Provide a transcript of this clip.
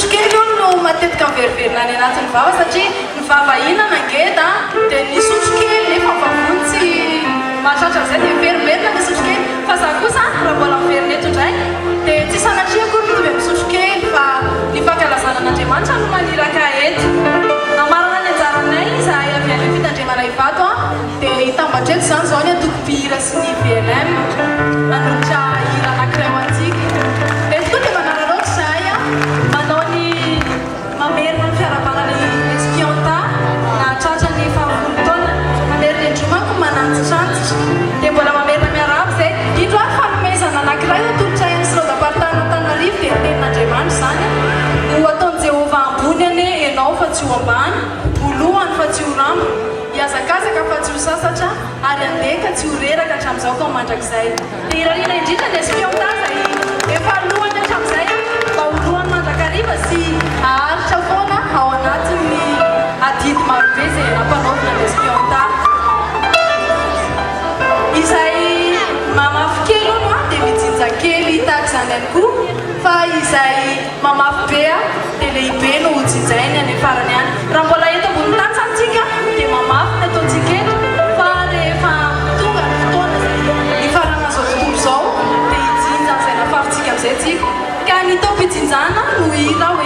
misotro kely io no matetika veriverina any anatin'ny vava satria ny vava ihinana ngeda dia misotro kely nefa vavontsy mahatratra zay dia veriverina misotro kely fa za kosa raha mbola miverineto indray dia tsy sanatria akory mitovy misotro kely fa ny fankalazanan'Andriamanitra no maniraka eto amarana ny anjaranay zahay avy any fitandremana ivato dia hitambatreto izany zao ny atoko-pihira sy ny VLM manolotra hira anankiray ho antsika eto koa dia manararaotra zahay manao ny mamerina ny fiarabanany espianta na tratra ny fahavolo taona mamerina indromako manantsitrantitra dia mbola mamerina miarahaba zay indro ary fanomezana anankiray atolotra eny sy rodapartana Antananarivo dia tenin'Andriamanitra zany ho ataon'i Jehova ambony ane ianao fa tsy ho ambany voalohany fa tsy ho ramba hiazakazaka fa tsy ho sasatra ary andeka tsy ho reraka hatramin'izao ka mandrakizay dia irariana indrindra ny espianta zay efa alohany hatramin'izay mba holohany mandrakariva sy aharitra foana ao anatin'ny adidy marobe zay nampanaovina ny espianta izay mamafy kely ono dia mijinja kely tahaka izany ihany koa fa izay mamafy be dia lehibe no hojinjainy any farany any raha mbola eto ambony tany santsika dia mamafy ny ataontsika eto fa rehefa tonga ny fotoana ny farana zao tontolo zao dia hijinja izay nafafintsika amin'izay tsika ka ny tao-pijinjana no hira hoe